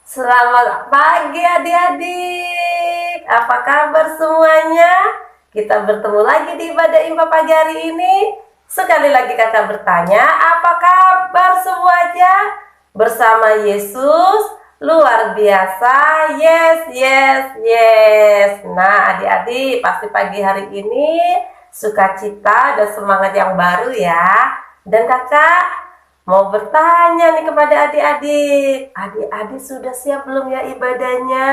Selamat pagi adik-adik. Apa kabar semuanya? Kita bertemu lagi di ibadah Impa pagi hari ini. Sekali lagi kakak bertanya, apa kabar semuanya? Bersama Yesus luar biasa. Yes, yes, yes. Nah, adik-adik pasti pagi hari ini sukacita dan semangat yang baru ya. Dan kakak mau bertanya nih kepada adik-adik. Adik-adik sudah siap belum ya ibadahnya?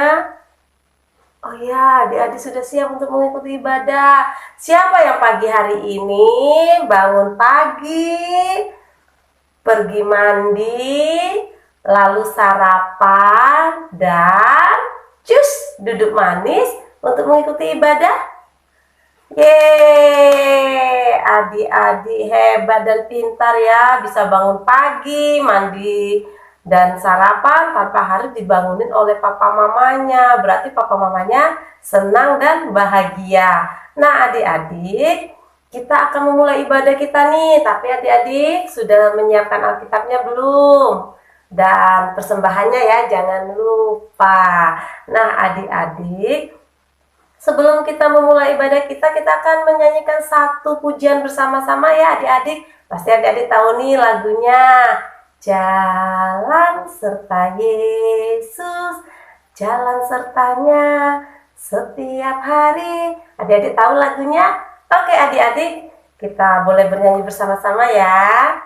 Oh ya, adik-adik sudah siap untuk mengikuti ibadah. Siapa yang pagi hari ini bangun pagi, pergi mandi, lalu sarapan, dan cus duduk manis untuk mengikuti ibadah? Yeay, adik-adik hebat dan pintar ya, bisa bangun pagi, mandi, dan sarapan tanpa harus dibangunin oleh papa mamanya. Berarti papa mamanya senang dan bahagia. Nah adik-adik, kita akan memulai ibadah kita nih. Tapi adik-adik sudah menyiapkan Alkitabnya belum? Dan persembahannya ya, jangan lupa. Nah adik-adik, sebelum kita memulai ibadah kita akan menyanyikan satu pujian bersama-sama ya adik-adik. Pasti adik-adik tahu nih lagunya. Jalan serta Yesus, jalan sertanya setiap hari. Adik-adik tahu lagunya? Oke adik-adik, kita boleh bernyanyi bersama-sama ya.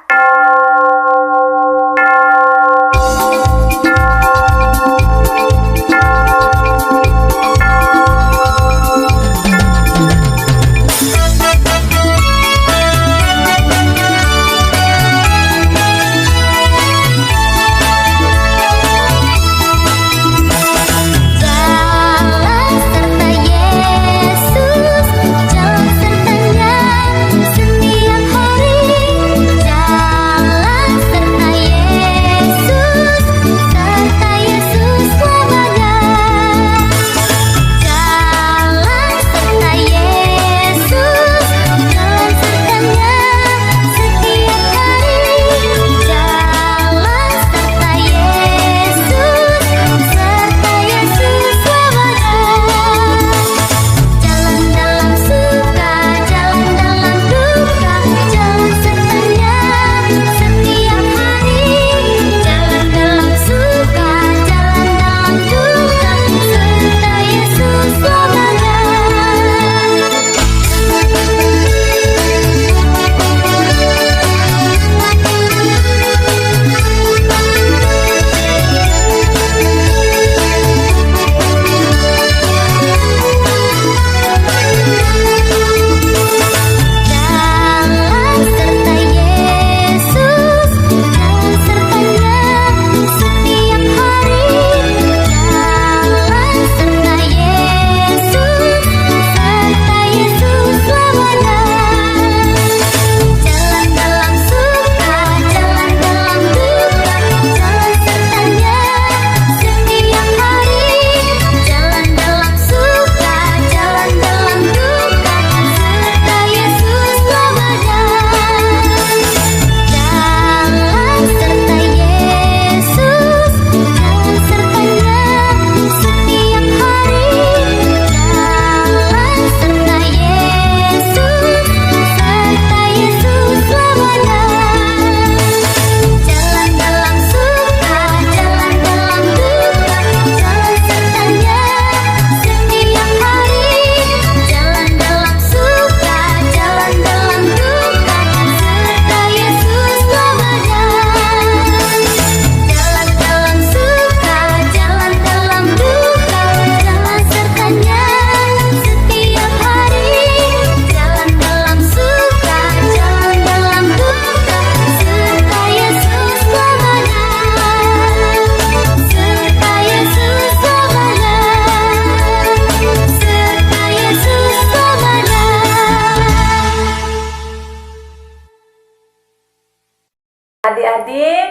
Adik-adik,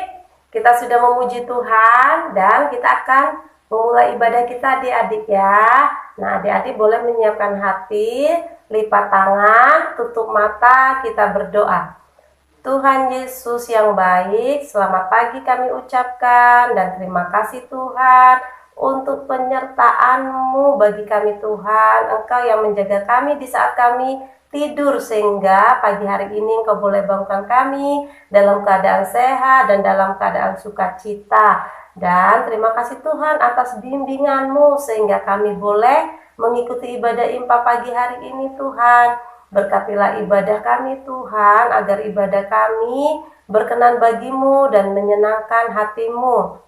kita sudah memuji Tuhan dan kita akan memulai ibadah kita adik-adik ya. Nah adik-adik boleh menyiapkan hati, lipat tangan, tutup mata, kita berdoa. Tuhan Yesus yang baik, selamat pagi kami ucapkan dan terima kasih Tuhan untuk penyertaan-Mu bagi kami Tuhan. Engkau yang menjaga kami di saat kami tidur sehingga pagi hari ini Engkau boleh bangunkan kami dalam keadaan sehat dan dalam keadaan sukacita. Dan terima kasih Tuhan atas bimbingan-Mu sehingga kami boleh mengikuti ibadah impa pagi hari ini Tuhan. Berkatilah ibadah kami Tuhan, agar ibadah kami berkenan bagi-Mu dan menyenangkan hati-Mu.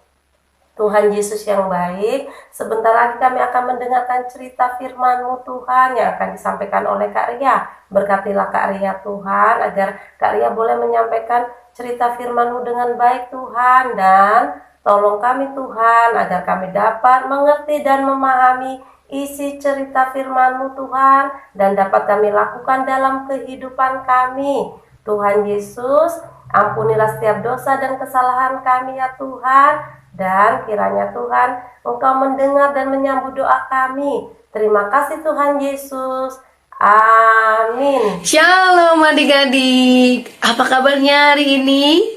Tuhan Yesus yang baik, sebentar lagi kami akan mendengarkan cerita firman-Mu Tuhan yang akan disampaikan oleh Kak Ria. Berkatilah Kak Ria Tuhan, agar Kak Ria boleh menyampaikan cerita firman-Mu dengan baik Tuhan. Dan tolong kami Tuhan, agar kami dapat mengerti dan memahami isi cerita firman-Mu Tuhan dan dapat kami lakukan dalam kehidupan kami. Tuhan Yesus, ampunilah setiap dosa dan kesalahan kami ya Tuhan, dan kiranya Tuhan Engkau mendengar dan menyambut doa kami. Terima kasih Tuhan Yesus. Amin. Shalom adik-adik, apa kabarnya hari ini?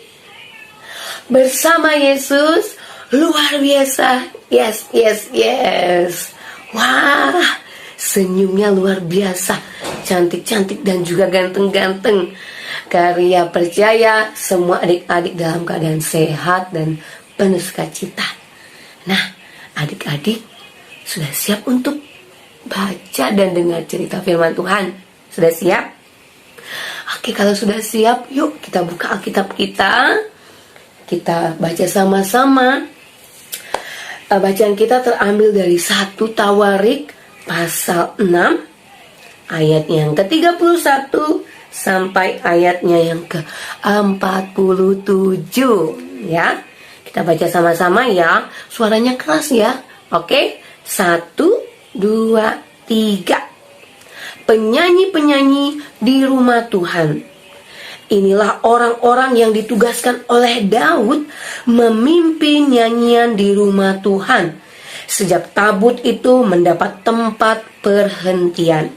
Bersama Yesus, luar biasa. Yes, yes, yes. Wah, senyumnya luar biasa, cantik-cantik dan juga ganteng-ganteng. Karya percaya semua adik-adik dalam keadaan sehat dan penuh sukacita. Nah, adik-adik sudah siap untuk baca dan dengar cerita firman Tuhan? Sudah siap? Oke, kalau sudah siap, yuk kita buka Alkitab kita. Kita baca sama-sama. Bacaan kita terambil dari 1 Tawarik pasal 6 ayatnya yang ke-31 sampai ayatnya yang ke-47 ya. Kita baca sama-sama ya. Suaranya keras ya. Oke, 1, 2, 3. Penyanyi-penyanyi di rumah Tuhan. Inilah orang-orang yang ditugaskan oleh Daud memimpin nyanyian di rumah Tuhan sejak tabut itu mendapat tempat perhentian.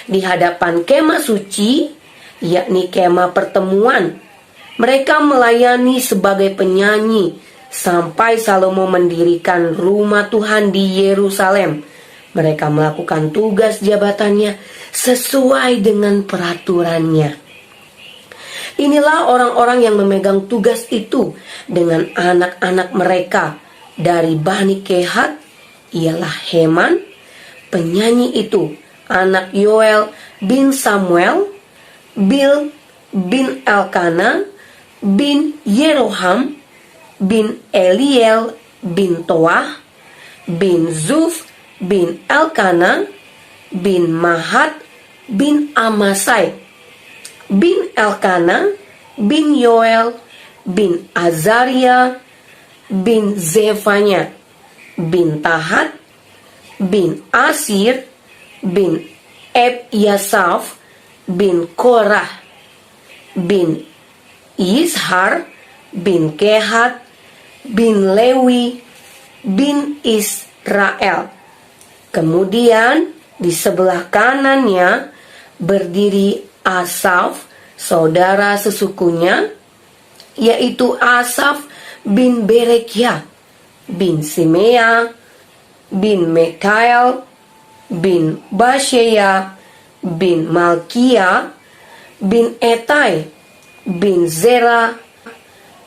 Di hadapan kemah suci, yakni kemah pertemuan, mereka melayani sebagai penyanyi sampai Salomo mendirikan rumah Tuhan di Yerusalem. Mereka melakukan tugas jabatannya sesuai dengan peraturannya. Inilah orang-orang yang memegang tugas itu dengan anak-anak mereka. Dari Bani Kehat ialah Heman, penyanyi itu, anak Yoel bin Samuel, Bil bin Elkana, bin Yeroham, bin Eliel bin Toah, bin Zuf, bin Elkana, bin Mahat, bin Amasai, bin Elkana, bin Yoel, bin Azaria, bin Zefanya, bin Tahat, bin Asir, bin Ebyasaf, bin Korah, bin Yishar, bin Kehat, bin Lewi, bin Israel. Kemudian di sebelah kanannya berdiri Asaf, saudara sesukunya, yaitu Asaf bin Berekia, bin Simea, bin Mekael, bin Basheya, bin Malkia, bin Etai, bin Zera,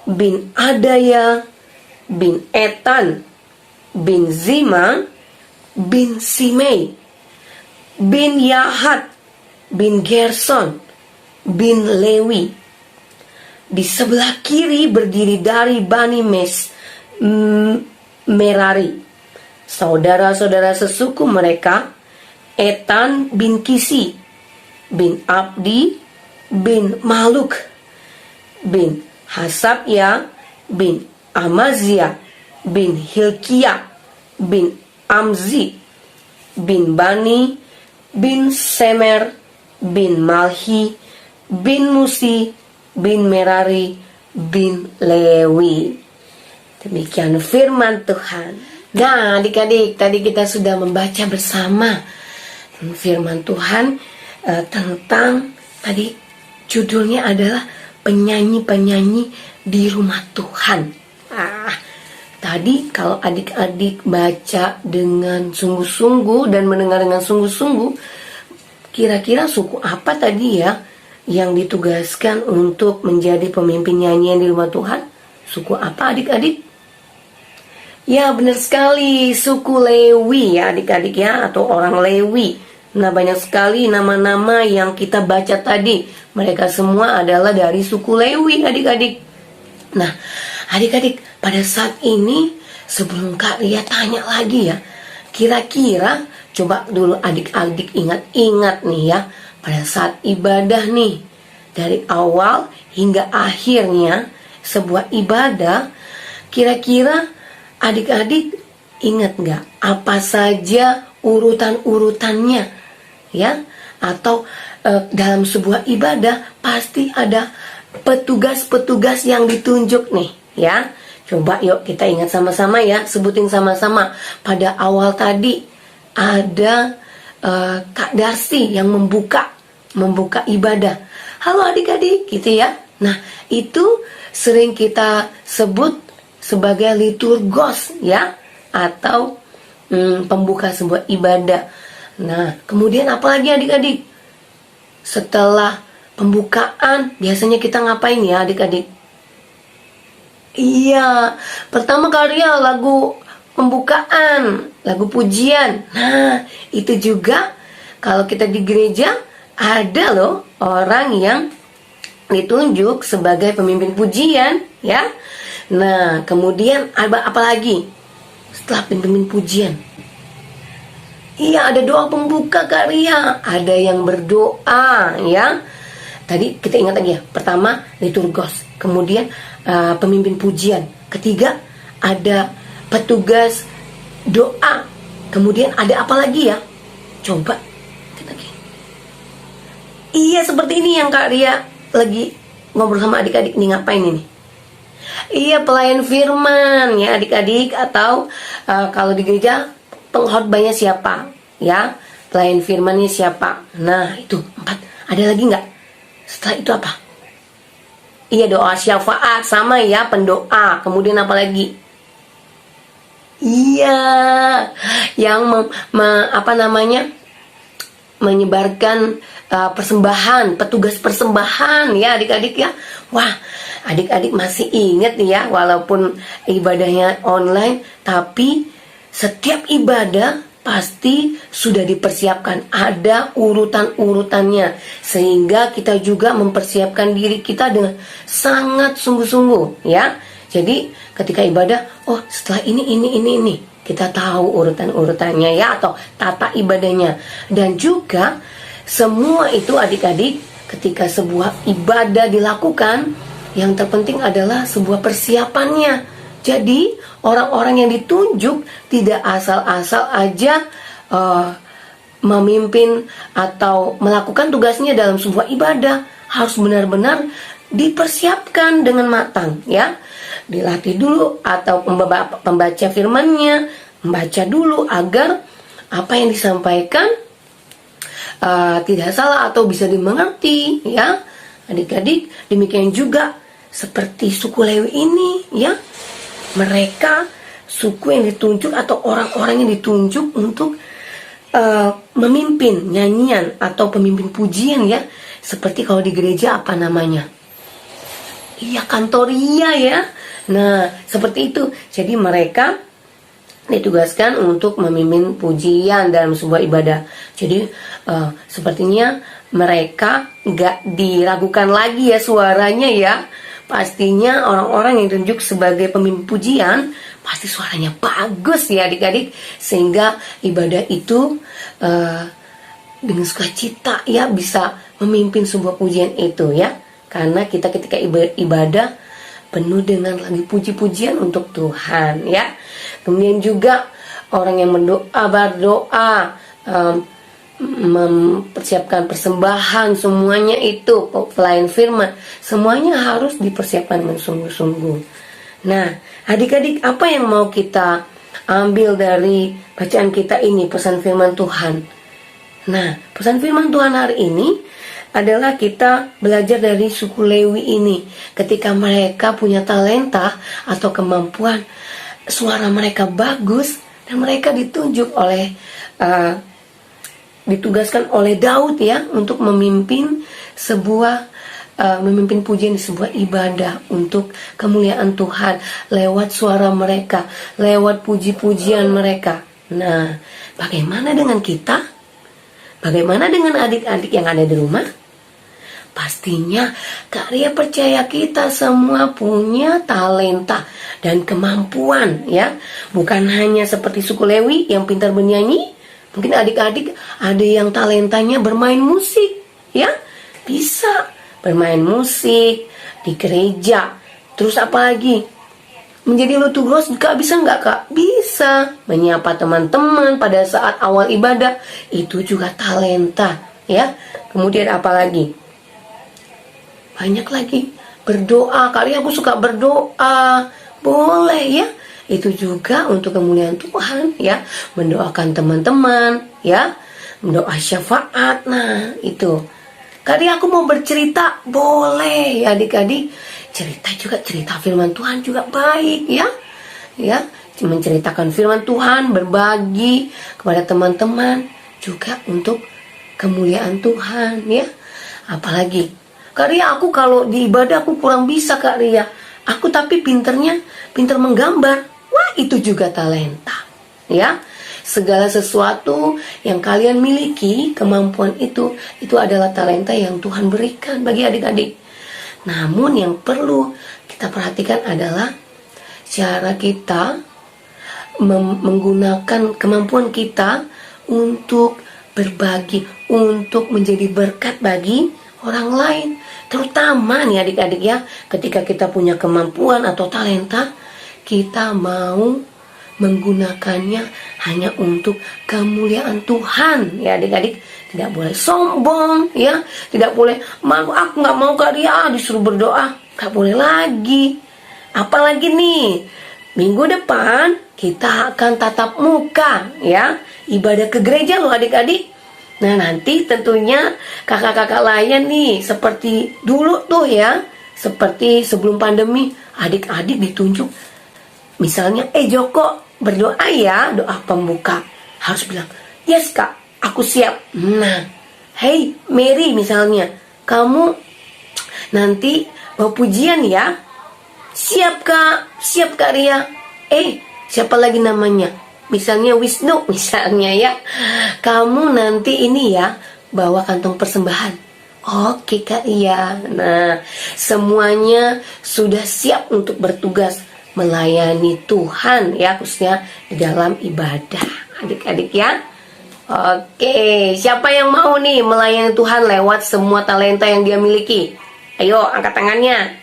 bin Adaya, bin Etan, bin Zima, bin Simei, bin Yahat, bin Gerson, bin Lewi. Di sebelah kiri berdiri dari Bani Merari, saudara-saudara sesuku mereka, Etan bin Kisi, bin Abdi, bin Maluk, bin Hasabya, bin Amazia, bin Hilkiah, bin Amzi, bin Bani, bin Semer, bin Malhi, bin Musi, bin Merari, bin Lewi. Demikian firman Tuhan. Nah, adik-adik, tadi kita sudah membaca bersama firman Tuhan tentang tadi Judulnya adalah penyanyi-penyanyi di rumah Tuhan. Tadi kalau adik-adik baca dengan sungguh-sungguh dan mendengar dengan sungguh-sungguh, kira-kira suku apa tadi ya yang ditugaskan untuk menjadi pemimpin nyanyian di rumah Tuhan? Suku apa adik-adik? Ya, benar sekali, suku Lewi ya adik-adik ya, atau orang Lewi. Nah, banyak sekali nama-nama yang kita baca tadi. Mereka semua adalah dari suku Lewi adik-adik. Nah, adik-adik, pada saat ini sebelum Kak Ria tanya lagi ya, kira-kira coba dulu adik-adik ingat-ingat nih ya, pada saat ibadah nih, dari awal hingga akhirnya sebuah ibadah, kira-kira adik-adik ingat nggak apa saja urutan-urutannya ya? Atau dalam sebuah ibadah pasti ada petugas-petugas yang ditunjuk nih ya. Coba yuk kita ingat sama-sama ya, sebutin sama-sama. Pada awal tadi ada Kak Darsi yang membuka ibadah. Halo adik-adik gitu ya. Nah, itu sering kita sebut sebagai liturgos ya, atau pembuka sebuah ibadah. Nah, kemudian apa lagi adik-adik? Setelah pembukaan biasanya kita ngapain ya adik-adik? Iya, pertama kali ya lagu pembukaan, lagu pujian. Nah, itu juga kalau kita di gereja ada loh orang yang ditunjuk sebagai pemimpin pujian ya. Nah, kemudian apa lagi setelah pemimpin pujian? Iya, ada doa pembuka Kak Ria. Ada yang berdoa ya. Tadi kita ingat lagi ya. Pertama liturgos, kemudian pemimpin pujian. Ketiga ada petugas doa. Kemudian ada apa lagi ya? Coba kita lagi. Iya, seperti ini yang Kak Ria lagi ngobrol sama adik-adik nih, ngapain ini? Iya, pelayan firman ya adik-adik, atau kalau di gereja pengkhotbahnya siapa ya, pelayan firmannya siapa. Nah, itu 4. Ada lagi nggak? Setelah itu apa? Iya, doa syafaat, sama ya, pendoa. Kemudian apa lagi? Iya, yang menyebarkan persembahan, petugas persembahan ya adik-adik ya. Wah, adik-adik masih ingat ya, walaupun ibadahnya online, tapi setiap ibadah pasti sudah dipersiapkan, ada urutan-urutannya, sehingga kita juga mempersiapkan diri kita dengan sangat sungguh-sungguh ya. Jadi ketika ibadah, oh setelah ini kita tahu urutan-urutannya ya, atau tata ibadahnya. Dan juga semua itu adik-adik, ketika sebuah ibadah dilakukan, yang terpenting adalah sebuah persiapannya. Jadi orang-orang yang ditunjuk tidak asal-asal aja memimpin atau melakukan tugasnya dalam sebuah ibadah. Harus benar-benar dipersiapkan dengan matang ya. Dilatih dulu, atau pembaca firmannya membaca dulu agar apa yang disampaikan tidak salah atau bisa dimengerti ya adik-adik. Demikian juga seperti suku Lewi ini ya, mereka suku yang ditunjuk atau orang-orang yang ditunjuk untuk memimpin nyanyian atau pemimpin pujian ya. Seperti kalau di gereja apa namanya? Iya, kantoria ya. Nah, seperti itu. Jadi mereka ditugaskan untuk memimpin pujian dalam sebuah ibadah. Jadi sepertinya mereka gak diragukan lagi ya suaranya ya. Pastinya orang-orang yang ditunjuk sebagai pemimpin pujian pasti suaranya bagus ya adik-adik, sehingga ibadah itu dengan sukacita ya bisa memimpin sebuah pujian itu ya. Karena kita ketika ibadah penuh dengan lagi puji-pujian untuk Tuhan ya. Kemudian juga orang yang berdoa, mempersiapkan persembahan, semuanya itu pelayan firman, semuanya harus dipersiapkan dengan sungguh-sungguh. Nah, adik-adik, apa yang mau kita ambil dari bacaan kita ini, pesan firman Tuhan? Nah, pesan firman Tuhan hari ini adalah kita belajar dari suku Lewi ini. Ketika mereka punya talenta atau kemampuan, suara mereka bagus dan mereka ditugaskan oleh Daud ya untuk memimpin pujian di sebuah ibadah untuk kemuliaan Tuhan lewat suara mereka, lewat puji-pujian mereka. Nah, bagaimana dengan kita? Bagaimana dengan adik-adik yang ada di rumah? Pastinya Kak Ria percaya kita semua punya talenta dan kemampuan ya. Bukan hanya seperti suku Lewi yang pintar bernyanyi. Mungkin adik-adik ada yang talentanya bermain musik ya. Bisa bermain musik di gereja. Terus apa lagi? Menjadi lutugros Kak, bisa nggak Kak? Bisa. Menyapa teman-teman pada saat awal ibadah, itu juga talenta ya. Kemudian apa lagi? Banyak lagi. Berdoa, kali aku suka berdoa. Boleh ya. Itu juga untuk kemuliaan Tuhan ya. Mendoakan teman-teman ya. Mendoa syafaat. Nah itu. Kali aku mau bercerita. Boleh ya adik-adik. Cerita firman Tuhan juga baik ya. Ya, menceritakan firman Tuhan, berbagi kepada teman-teman juga untuk kemuliaan Tuhan ya. Apalagi Kak Ria, aku kalau di ibadah aku kurang bisa Kak Ria. Aku tapi pinter menggambar. Wah, itu juga talenta. Ya. Segala sesuatu yang kalian miliki, kemampuan itu adalah talenta yang Tuhan berikan bagi adik-adik. Namun yang perlu kita perhatikan adalah cara kita menggunakan kemampuan kita untuk berbagi, untuk menjadi berkat bagi orang lain. Terutama nih adik-adik ya, ketika kita punya kemampuan atau talenta, kita mau menggunakannya hanya untuk kemuliaan Tuhan ya adik-adik. Tidak boleh sombong ya, tidak boleh malu, aku nggak mau Kak Ria disuruh berdoa, nggak boleh lagi. Apalagi nih, minggu depan kita akan tatap muka ya, ibadah ke gereja loh adik-adik. Nah nanti tentunya kakak-kakak layan nih seperti dulu tuh ya, seperti sebelum pandemi, adik-adik ditunjuk. Misalnya, Joko berdoa ya, doa pembuka. Harus bilang, yes Kak, aku siap. Nah, hey Mary misalnya, kamu nanti bawa pujian ya. Siap Kak Ria. Siapa lagi namanya? Misalnya Wisnu misalnya ya. Kamu nanti ini ya, bawa kantong persembahan. Oke Kak Ria. Nah, semuanya sudah siap untuk bertugas melayani Tuhan ya, khususnya di dalam ibadah adik-adik ya. Oke, siapa yang mau nih melayani Tuhan lewat semua talenta yang dia miliki? Ayo angkat tangannya.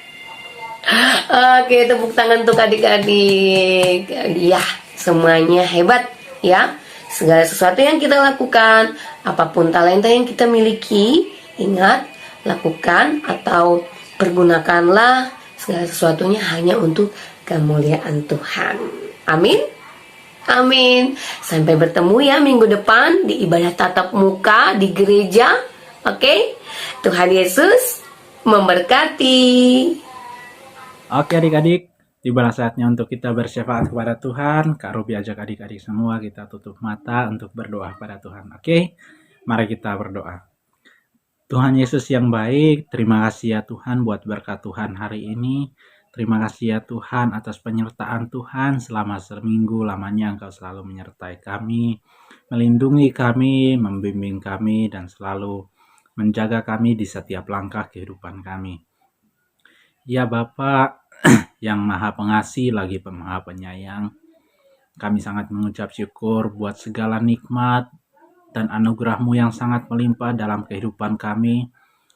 Oke, tepuk tangan untuk adik-adik. Ya, semuanya hebat ya. Segala sesuatu yang kita lakukan, apapun talenta yang kita miliki, ingat, lakukan atau pergunakanlah segala sesuatunya hanya untuk kemuliaan Tuhan. Amin. Amin. Sampai bertemu ya minggu depan di ibadah tatap muka di gereja. Oke. Tuhan Yesus memberkati. Oke adik-adik, tibalah saatnya untuk kita bersyafaat kepada Tuhan. Kak Robi ajak adik-adik semua kita tutup mata untuk berdoa pada Tuhan. Oke, mari kita berdoa. Tuhan Yesus yang baik, terima kasih ya Tuhan buat berkat Tuhan hari ini. Terima kasih ya Tuhan atas penyertaan Tuhan selama seminggu lamanya Engkau selalu menyertai kami, melindungi kami, membimbing kami, dan selalu menjaga kami di setiap langkah kehidupan kami. Ya Bapa yang Maha Pengasih lagi Maha Penyayang, kami sangat mengucap syukur buat segala nikmat dan anugerah-Mu yang sangat melimpah dalam kehidupan kami,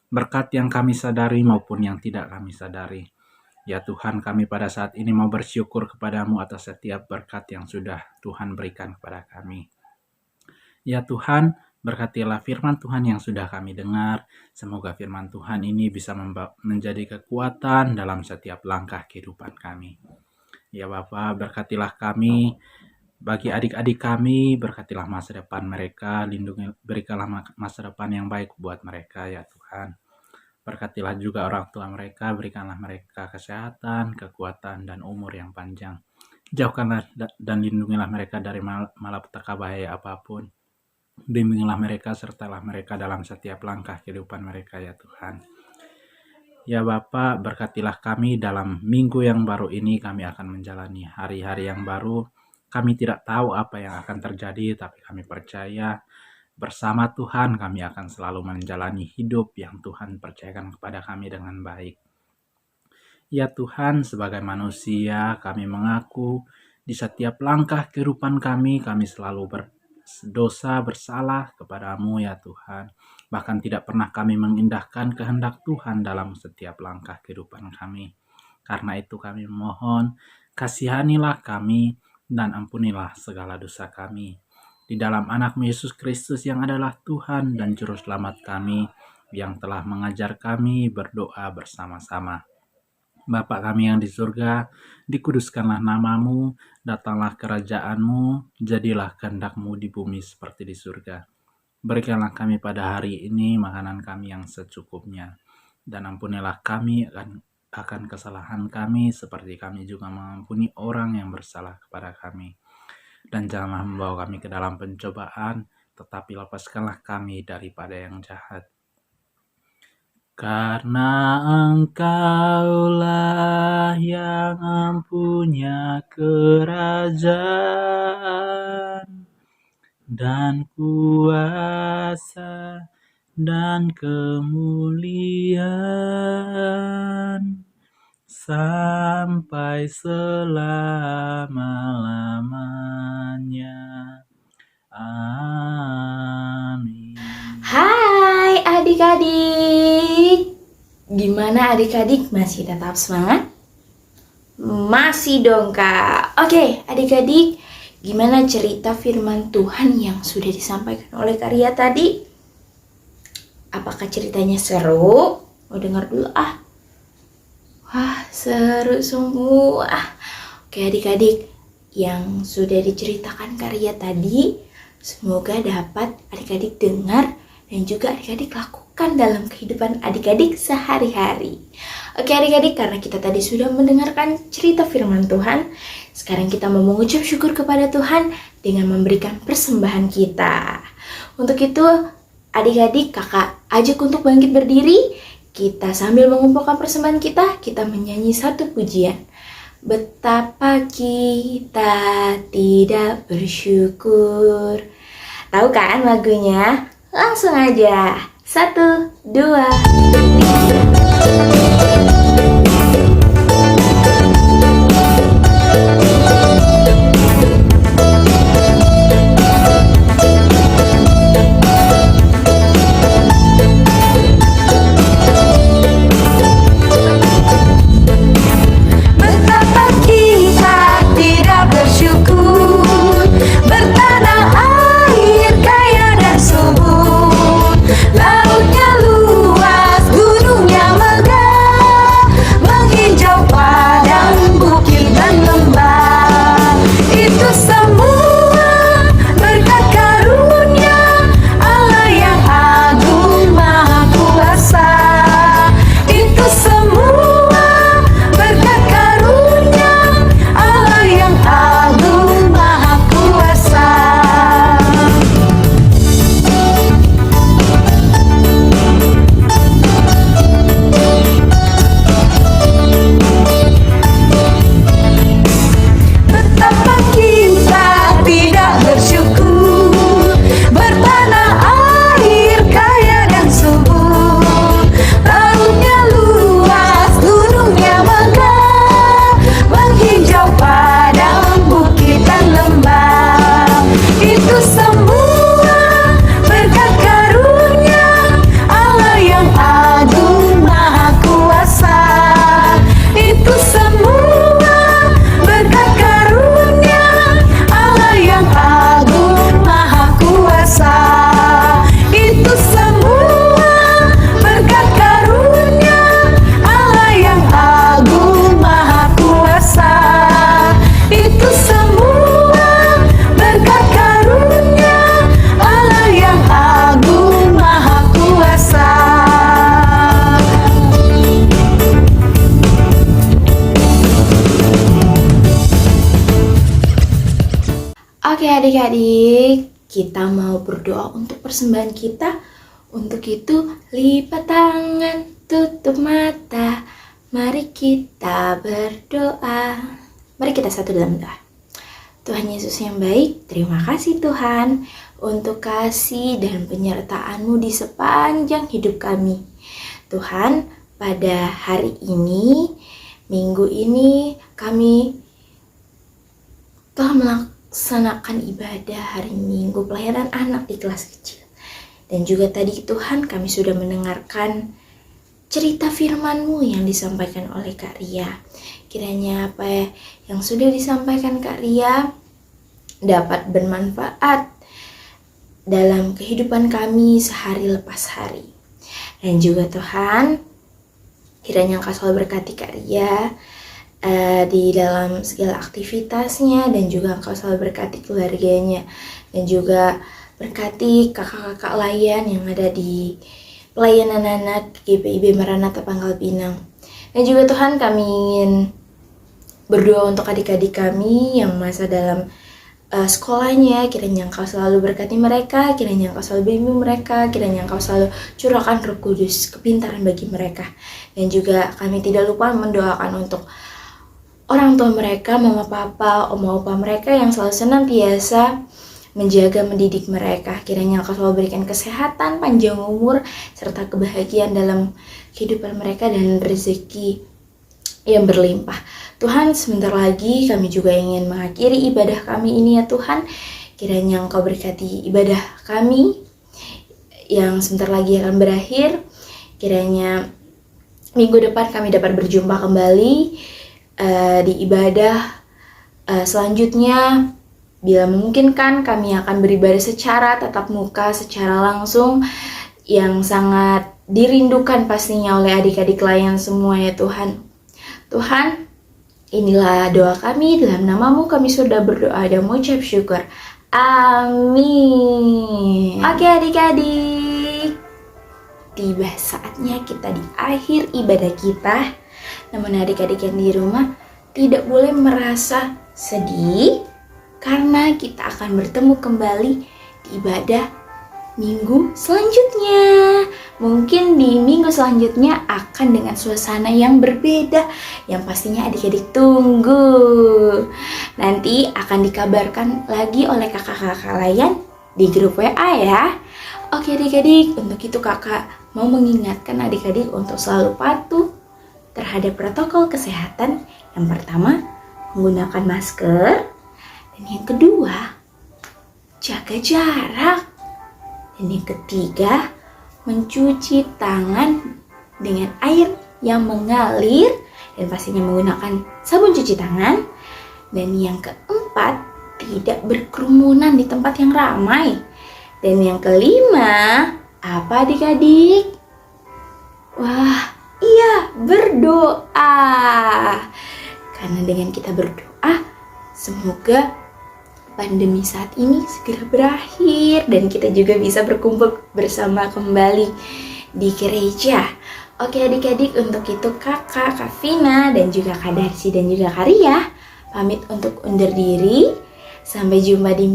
berkat yang kami sadari maupun yang tidak kami sadari. Ya Tuhan, kami pada saat ini mau bersyukur kepada-Mu atas setiap berkat yang sudah Tuhan berikan kepada kami. Ya Tuhan, berkatilah firman Tuhan yang sudah kami dengar. Semoga firman Tuhan ini bisa menjadi kekuatan dalam setiap langkah kehidupan kami. Ya Bapa, berkatilah kami Bagi adik-adik kami, berkatilah masa depan mereka, berikanlah masa depan yang baik buat mereka ya Tuhan. Berkatilah juga orang tua mereka, berikanlah mereka kesehatan, kekuatan, dan umur yang panjang. Jauhkanlah dan lindungilah mereka dari malapetaka bahaya apapun. Bimbinglah mereka, sertalah mereka dalam setiap langkah kehidupan mereka ya Tuhan. Ya Bapa, berkatilah kami dalam minggu yang baru ini, kami akan menjalani hari-hari yang baru. Kami tidak tahu apa yang akan terjadi, tapi kami percaya bersama Tuhan kami akan selalu menjalani hidup yang Tuhan percayakan kepada kami dengan baik. Ya Tuhan, sebagai manusia kami mengaku di setiap langkah kehidupan kami selalu berdosa, bersalah kepadamu ya Tuhan. Bahkan tidak pernah kami mengindahkan kehendak Tuhan dalam setiap langkah kehidupan kami. Karena itu kami mohon, kasihanilah kami dan ampunilah segala dosa kami. Di dalam anak-Mu Yesus Kristus yang adalah Tuhan dan Juru Selamat kami, yang telah mengajar kami berdoa bersama-sama. Bapa kami yang di surga, dikuduskanlah nama-Mu, datanglah kerajaan-Mu, jadilah kehendak-Mu di bumi seperti di surga. Berikanlah kami pada hari ini makanan kami yang secukupnya, dan ampunilah kami akan kesalahan kami, seperti kami juga mengampuni orang yang bersalah kepada kami. Dan janganlah membawa kami ke dalam pencobaan, tetapi lepaskanlah kami daripada yang jahat. Karena Engkaulah yang mempunyai kerajaan dan kuasa dan kemuliaan sampai selama-lamanya. Amin. Hai adik-adik, gimana adik-adik, masih tetap semangat? Masih dong kak. Oke adik-adik, gimana cerita firman Tuhan yang sudah disampaikan oleh Karya tadi? Apakah ceritanya seru? Mau dengar dulu ah. Wah seru semua. Oke adik-adik, yang sudah diceritakan Karya tadi, semoga dapat adik-adik dengar dan juga adik-adik lakukan dalam kehidupan adik-adik sehari-hari. Oke adik-adik, karena kita tadi sudah mendengarkan cerita firman Tuhan, sekarang kita mau mengucap syukur kepada Tuhan dengan memberikan persembahan kita. Untuk itu adik-adik kakak ajak untuk bangkit berdiri. Kita sambil mengumpulkan persembahan kita menyanyi satu pujian. Betapa kita tidak bersyukur. Tahu kan lagunya? Langsung aja. 1, 2, 3. Betapa kita tidak bersyukur, bertanah air kaya dan subur, lautnya luas, gunungnya megah. Oke adik-adik, kita mau berdoa untuk persembahan kita. Untuk itu, lipat tangan, tutup mata. Mari kita berdoa. Mari kita satu dalam doa. Tuhan Yesus yang baik, terima kasih Tuhan untuk kasih dan penyertaan-Mu di sepanjang hidup kami. Tuhan, pada hari ini, minggu ini, kami telah melaksanakan ibadah hari Minggu pelayanan anak di kelas kecil. Dan juga tadi Tuhan kami sudah mendengarkan cerita firman-Mu yang disampaikan oleh Kak Ria. Kiranya apa yang sudah disampaikan Kak Ria dapat bermanfaat dalam kehidupan kami sehari lepas hari. Dan juga Tuhan, kiranya Engkau selalu berkati Kak Ria di dalam segala aktivitasnya, dan juga Engkau selalu berkati keluarganya, dan juga berkati kakak-kakak layan yang ada di pelayanan anak GPIB Maranatha Pangkal Pinang. Dan juga Tuhan, kami ingin berdoa untuk adik-adik kami yang masa dalam sekolahnya. Kiranya Engkau selalu berkati mereka, kiranya Engkau selalu bimbing mereka, kiranya Engkau selalu curahkan Roh Kudus, kepintaran bagi mereka. Dan juga kami tidak lupa mendoakan untuk orang tua mereka, mama papa, oma opa mereka yang selalu senantiasa menjaga mendidik mereka. Kiranya Engkau selalu berikan kesehatan, panjang umur, serta kebahagiaan dalam kehidupan mereka dan rezeki yang berlimpah. Tuhan, sebentar lagi kami juga ingin mengakhiri ibadah kami ini ya Tuhan. Kiranya Engkau berkati ibadah kami yang sebentar lagi akan berakhir. Kiranya minggu depan kami dapat berjumpa kembali di ibadah selanjutnya. Bila memungkinkan, kami akan beribadah secara tatap muka, secara langsung, yang sangat dirindukan pastinya oleh adik-adik layan semua ya Tuhan. Tuhan, inilah doa kami, dalam nama-Mu kami sudah berdoa dan mengucap syukur. Amin. Oke adik-adik, tiba saatnya kita di akhir ibadah kita. Namun adik-adik yang di rumah tidak boleh merasa sedih, karena kita akan bertemu kembali di ibadah minggu selanjutnya. Mungkin di minggu selanjutnya akan dengan suasana yang berbeda, yang pastinya adik-adik tunggu. Nanti akan dikabarkan lagi oleh kakak-kakak layan di grup WA ya. Oke adik-adik, untuk itu kakak mau mengingatkan adik-adik untuk selalu patuh terhadap protokol kesehatan. Yang pertama, menggunakan masker. Dan yang kedua, jaga jarak. Dan yang ketiga, mencuci tangan dengan air yang mengalir dan pastinya menggunakan sabun cuci tangan. Dan yang keempat, tidak berkerumunan di tempat yang ramai. Dan yang kelima, apa adik-adik? Wah, iya, berdoa. Karena dengan kita berdoa, semoga pandemi saat ini segera berakhir dan kita juga bisa berkumpul bersama kembali di gereja. Oke adik-adik, untuk itu kakak, Kak Vina, dan juga Kak Darsi dan juga Kak Ria pamit untuk undur diri. Sampai jumpa di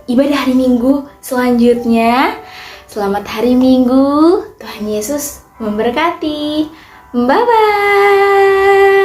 ibadah hari Minggu selanjutnya. Selamat hari Minggu, Tuhan Yesus memberkati. Bye-bye.